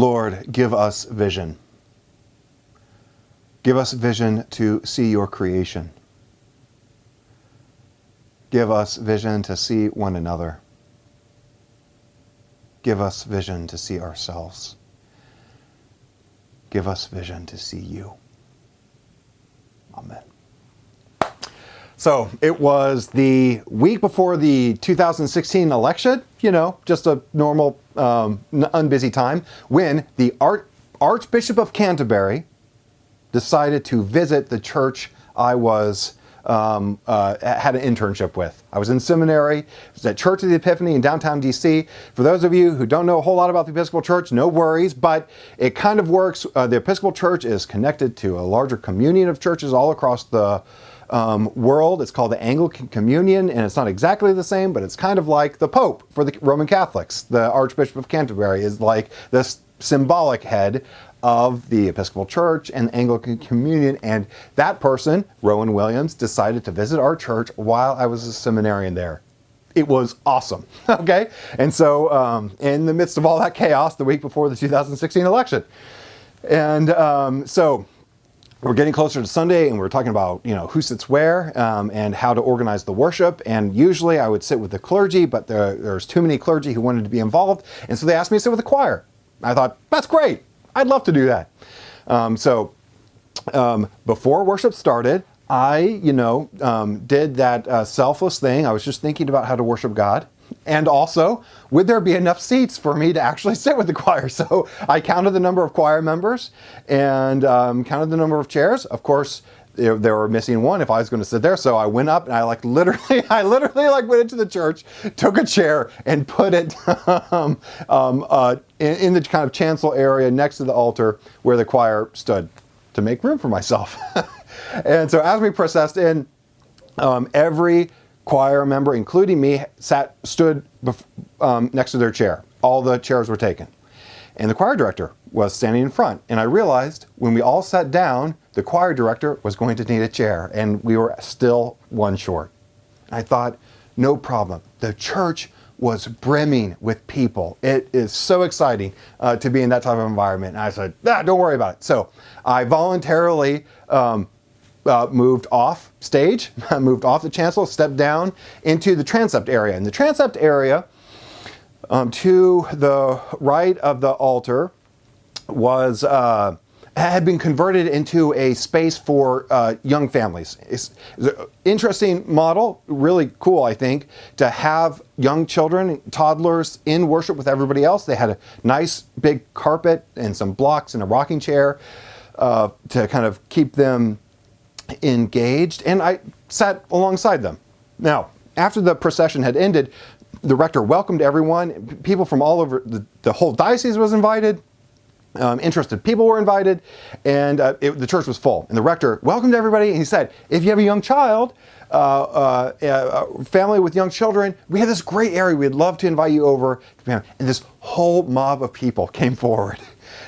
Lord, give us vision. Give us vision to see your creation. Give us vision to see one another. Give us vision to see ourselves. Give us vision to see you. Amen. So it was the week before the 2016 election, just a normal, unbusy time, when the Archbishop of Canterbury decided to visit the church I was had an internship with. I was in seminary. It was at Church of the Epiphany in downtown DC. For those of you who don't know a whole lot about the Episcopal Church, no worries, but it kind of works. The Episcopal Church is connected to a larger communion of churches all across the world. It's called the Anglican Communion, and it's not exactly the same, but it's kind of like the Pope for the Roman Catholics. The Archbishop of Canterbury is like this symbolic head of the Episcopal Church and the Anglican Communion, and that person, Rowan Williams, decided to visit our church while I was a seminarian there. It was awesome, okay? And so in the midst of all that chaos, the week before the 2016 election, and so we're getting closer to Sunday, and we're talking about, who sits where and how to organize the worship. And usually I would sit with the clergy, but there's too many clergy who wanted to be involved, and so they asked me to sit with the choir. I thought, that's great. I'd love to do that. So before worship started, I, did that selfless thing. I was just thinking about how to worship God. And also, would there be enough seats for me to actually sit with the choir? So I counted the number of choir members and counted the number of chairs. Of course, they were missing one if I was going to sit there. So I went up and I literally went into the church, took a chair and put it in the kind of chancel area next to the altar where the choir stood to make room for myself. And so as we processed in, every choir member, including me, stood next to their chair. All the chairs were taken. And the choir director was standing in front. And I realized when we all sat down, the choir director was going to need a chair, and we were still one short. I thought, no problem. The church was brimming with people. It is so exciting to be in that type of environment. And I said, don't worry about it. So I voluntarily moved off stage, moved off the chancel, stepped down into the transept area. In the transept area, to the right of the altar was had been converted into a space for young families. It's an interesting model, really cool, I think, to have young children, toddlers in worship with everybody else. They had a nice big carpet and some blocks and a rocking chair to kind of keep them engaged, and I sat alongside them. Now, after the procession had ended, the rector welcomed everyone. People from all over, the whole diocese was invited. Interested people were invited, and the church was full. And the rector welcomed everybody, and he said, if you have a young child, a family with young children, we have this great area. We'd love to invite you over. And this whole mob of people came forward.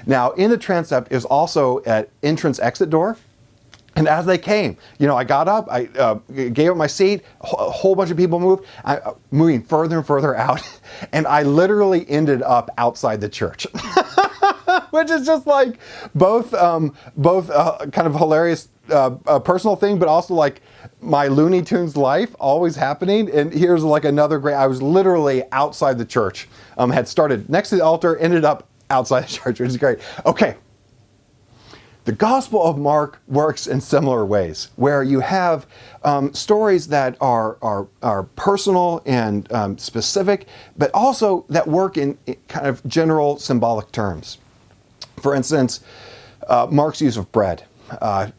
Now, in the transept is also an entrance-exit door. And as they came, I got up, I gave up my seat, a whole bunch of people moved, moving further and further out, and I literally ended up outside the church. Which is just like both kind of hilarious personal thing, but also like my Looney Tunes life always happening. And here's like another great, I was literally outside the church, had started next to the altar, ended up outside the church, which is great. Okay. The Gospel of Mark works in similar ways, where you have stories that are personal and specific, but also that work in kind of general symbolic terms. For instance, Mark's use of bread.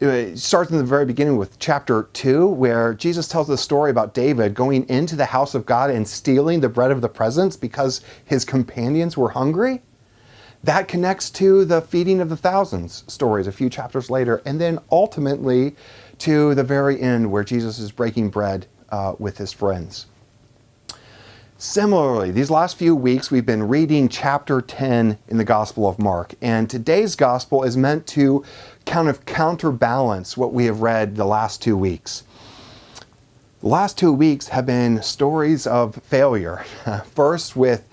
It starts in the very beginning with chapter 2, where Jesus tells the story about David going into the house of God and stealing the bread of the presence because his companions were hungry. That connects to the feeding of the thousands stories a few chapters later, and then ultimately to the very end where Jesus is breaking bread with his friends. Similarly, these last few weeks we've been reading chapter 10 in the Gospel of Mark, and today's Gospel is meant to kind of counterbalance what we have read the last 2 weeks. The last 2 weeks have been stories of failure. First with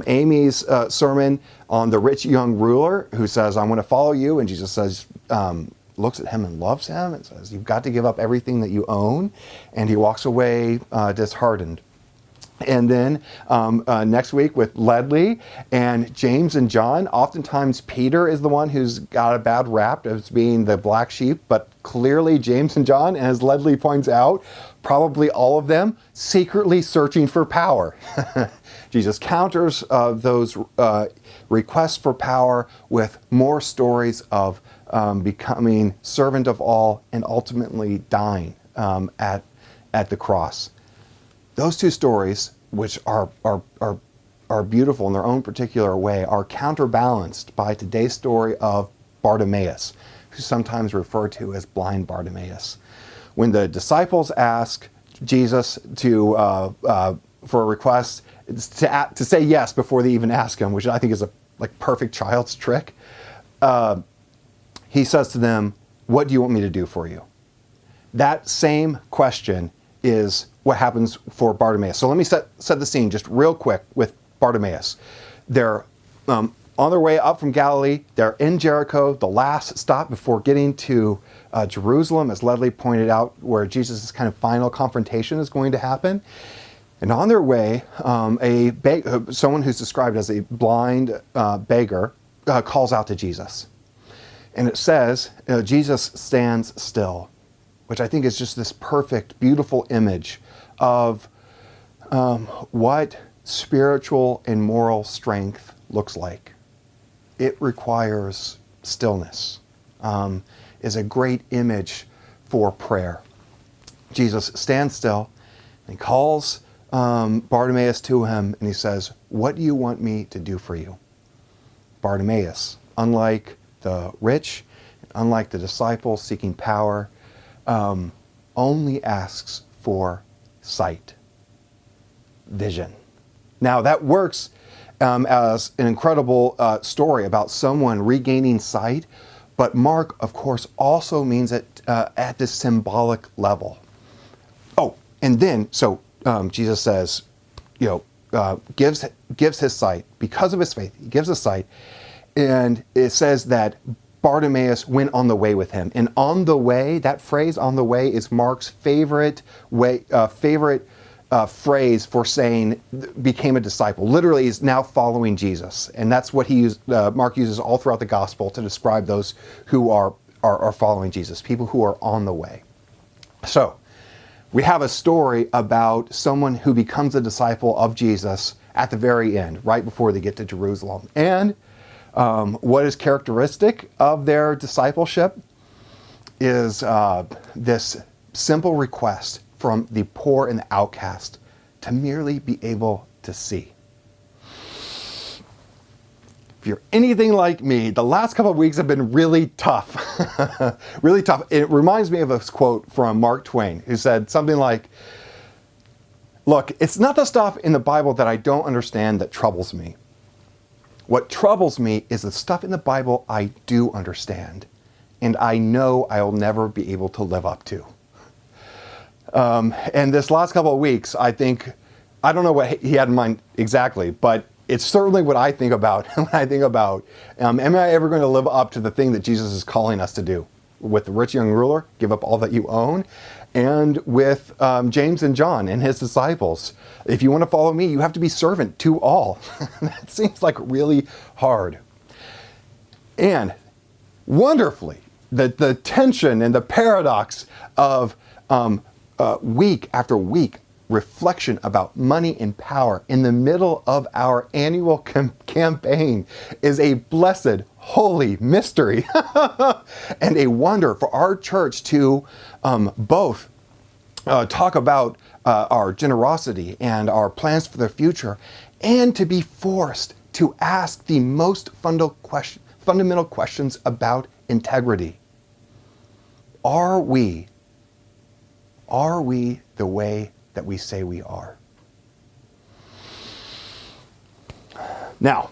Amy's sermon on the rich young ruler who says, "I want to follow you," and Jesus says, looks at him and loves him and says, "You've got to give up everything that you own," and he walks away disheartened. And then next week with Ledley and James and John, oftentimes Peter is the one who's got a bad rap as being the black sheep, but clearly James and John, as Ledley points out, probably all of them secretly searching for power. Jesus counters those requests for power with more stories of becoming servant of all and ultimately dying at the cross. Those two stories, which are beautiful in their own particular way, are counterbalanced by today's story of Bartimaeus, who's sometimes referred to as blind Bartimaeus. When the disciples ask Jesus for a request, to say yes before they even ask him, which I think is a perfect child's trick, he says to them, "What do you want me to do for you?" That same question is what happens for Bartimaeus. So let me set the scene just real quick with Bartimaeus. They're on their way up from Galilee. They're in Jericho, the last stop before getting to Jerusalem, as Ledley pointed out, where Jesus' kind of final confrontation is going to happen. And on their way, someone who's described as a blind beggar calls out to Jesus. And it says, Jesus stands still, which I think is just this perfect, beautiful image of what spiritual and moral strength looks like. It requires stillness, is a great image for prayer. Jesus stands still and calls Bartimaeus to him, and he says, "What do you want me to do for you?" Bartimaeus, unlike the rich, unlike the disciples seeking power, only asks for sight, vision. Now that works as an incredible story about someone regaining sight, but Mark, of course, also means it at this symbolic level. Oh, and then, Jesus says, gives his sight because of his faith. He gives his sight, and it says that Bartimaeus went on the way with him. And on the way, that phrase "on the way" is Mark's favorite phrase for saying became a disciple. Literally, is now following Jesus, and that's what Mark uses all throughout the gospel to describe those who are following Jesus, people who are on the way. So, we have a story about someone who becomes a disciple of Jesus at the very end, right before they get to Jerusalem. And what is characteristic of their discipleship is this simple request from the poor and the outcast to merely be able to see. If you're anything like me, the last couple of weeks have been really tough. Really tough. It reminds me of a quote from Mark Twain, who said something like, "Look, it's not the stuff in the Bible that I don't understand that troubles me. What troubles me is the stuff in the Bible I do understand, and I know I'll never be able to live up to." And this last couple of weeks, I don't know what he had in mind exactly, but it's certainly what I think about when I think about, am I ever going to live up to the thing that Jesus is calling us to do? With the rich young ruler, give up all that you own. And with James and John and his disciples, if you want to follow me, you have to be servant to all. That seems like really hard. And wonderfully, the tension and the paradox of week after week reflection about money and power in the middle of our annual campaign is a blessed, holy mystery and a wonder for our church to both talk about our generosity and our plans for the future, and to be forced to ask the most fundamental questions about integrity. Are we the way that we say we are? Now,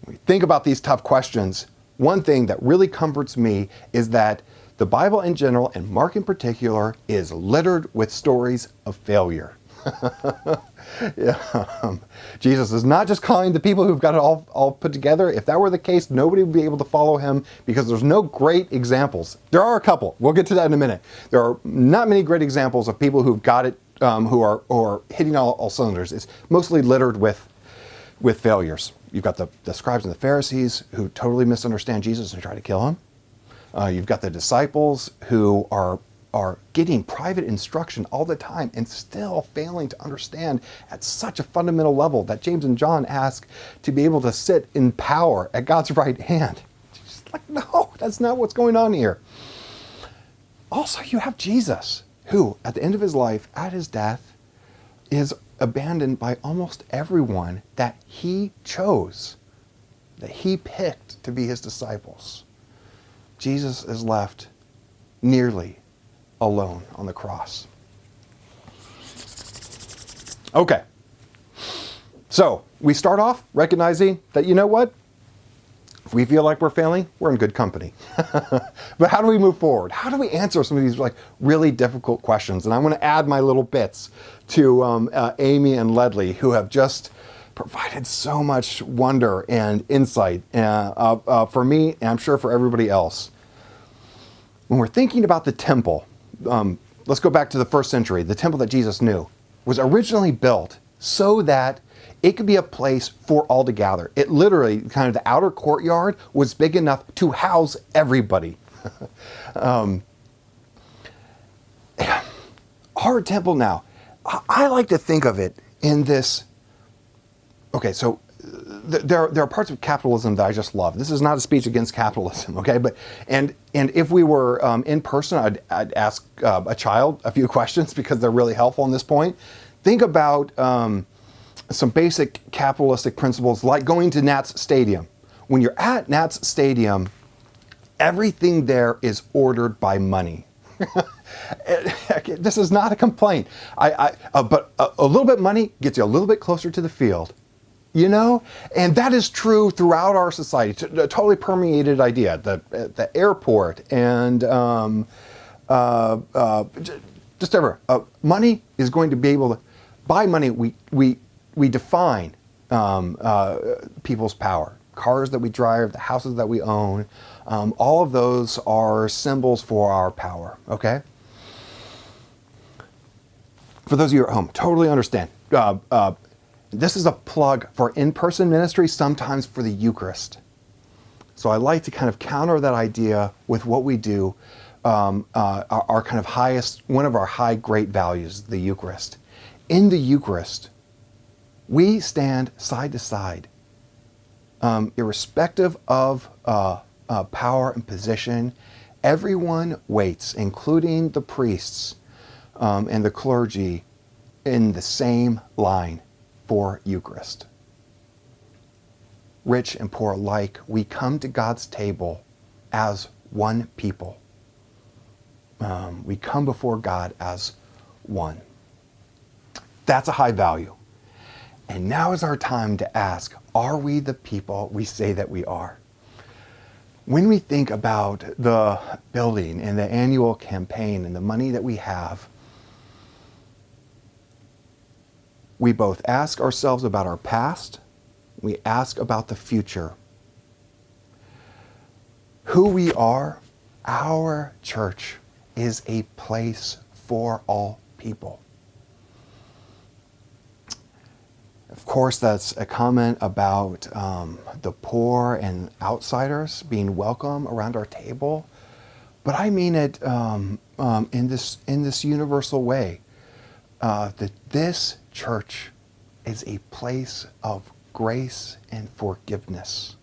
when we think about these tough questions, one thing that really comforts me is that The Bible in general, and Mark in particular, is littered with stories of failure. Yeah. Jesus is not just calling the people who've got it all put together. If that were the case, nobody would be able to follow him because there's no great examples. There are a couple. We'll get to that in a minute. There are not many great examples of people who've got it, who are hitting all cylinders. It's mostly littered with failures. You've got the scribes and the Pharisees who totally misunderstand Jesus and try to kill him. You've got the disciples who are getting private instruction all the time and still failing to understand at such a fundamental level that James and John ask to be able to sit in power at God's right hand. It's like, no, that's not what's going on here. Also, you have Jesus, who at the end of his life, at his death, is abandoned by almost everyone that he chose, that he picked to be his disciples. Jesus is left nearly alone on the cross. Okay. So we start off recognizing that, you know what? If we feel like we're failing, we're in good company. But how do we move forward? How do we answer some of these really difficult questions? And I want to add my little bits to Amy and Ledley, who have just provided so much wonder and insight for me, and I'm sure for everybody else. When we're thinking about the temple, let's go back to the first century. The temple that Jesus knew was originally built so that it could be a place for all to gather. It literally, kind of the outer courtyard, was big enough to house everybody. Our temple now, I like to think of it in this. Okay, so there are parts of capitalism that I just love. This is not a speech against capitalism, okay? But and if we were in person, I'd ask a child a few questions because they're really helpful on this point. Think about some basic capitalistic principles, like going to Nats Stadium. When you're at Nats Stadium, everything there is ordered by money. This is not a complaint. But a little bit of money gets you a little bit closer to the field. You know, and that is true throughout our society. A totally permeated idea. The airport and just ever money is going to be able to. By money, we define people's power. Cars that we drive, the houses that we own, all of those are symbols for our power. Okay. For those of you at home, totally understand. This is a plug for in-person ministry, sometimes for the Eucharist. So I like to kind of counter that idea with what we do, our kind of highest, one of our high great values, the Eucharist. In the Eucharist, we stand side to side, irrespective of power and position. Everyone waits, including the priests and the clergy, in the same line for Eucharist. Rich and poor alike, we come to God's table as one people. We come before God as one. That's a high value. And now is our time to ask, are we the people we say that we are? When we think about the building and the annual campaign and the money that we have, we both ask ourselves about our past, we ask about the future. Who we are, our church is a place for all people. Of course, that's a comment about the poor and outsiders being welcome around our table, but I mean it in this universal way, that this church is a place of grace and forgiveness.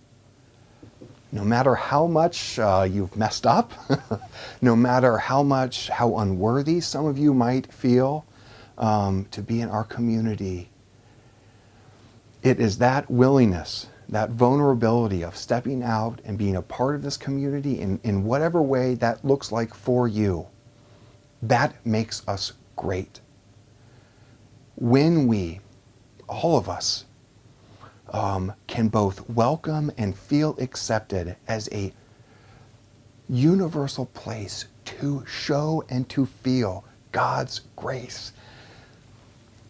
No matter how much you've messed up, no matter how unworthy some of you might feel to be in our community, it is that willingness, that vulnerability of stepping out and being a part of this community in whatever way that looks like for you, that makes us great. When we, all of us, can both welcome and feel accepted as a universal place to show and to feel God's grace.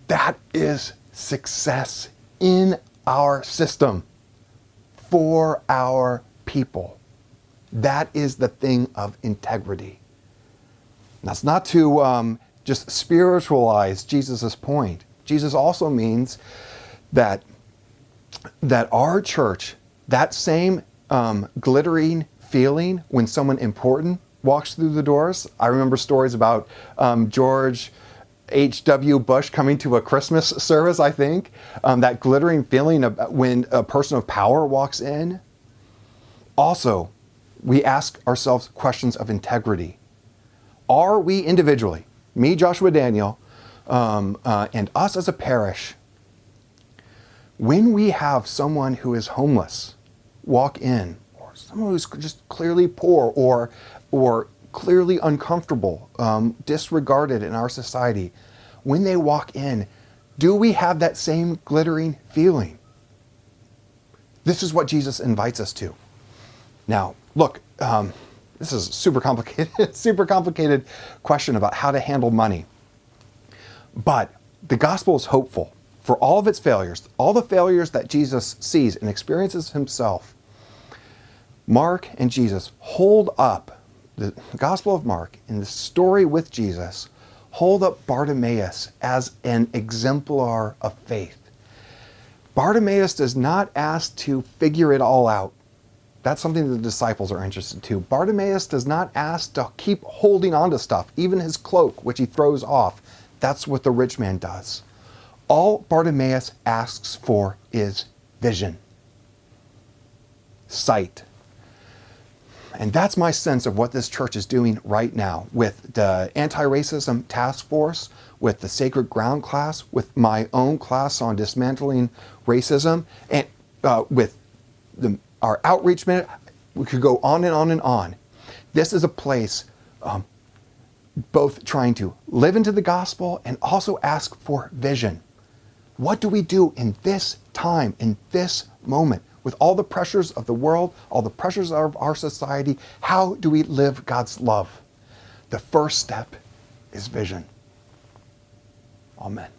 That is success in our system for our people. That is the thing of integrity. That's not to just spiritualize Jesus' point. Jesus also means that our church, that same glittering feeling when someone important walks through the doors. I remember stories about George H.W. Bush coming to a Christmas service, I think. That glittering feeling of when a person of power walks in. Also, we ask ourselves questions of integrity. Are we individually, me, Joshua Daniel, and us as a parish, when we have someone who is homeless walk in, or someone who's just clearly poor or clearly uncomfortable, disregarded in our society, when they walk in, do we have that same glittering feeling? This is what Jesus invites us to. Now, look, this is super complicated question about how to handle money. But the gospel is hopeful for all of its failures, all the failures that Jesus sees and experiences himself. Mark and Jesus hold up, the Gospel of Mark in the story with Jesus, hold up Bartimaeus as an exemplar of faith. Bartimaeus does not ask to figure it all out. That's something the disciples are interested to. Bartimaeus does not ask to keep holding on to stuff, even his cloak, which he throws off. That's what the rich man does. All Bartimaeus asks for is vision, sight. And that's my sense of what this church is doing right now with the anti-racism task force, with the Sacred Ground class, with my own class on dismantling racism, and with our outreach minute. We could go on and on and on. This is a place both trying to live into the gospel and also ask for vision. What do we do in this time, in this moment? With all the pressures of the world, all the pressures of our society, how do we live God's love? The first step is vision. Amen.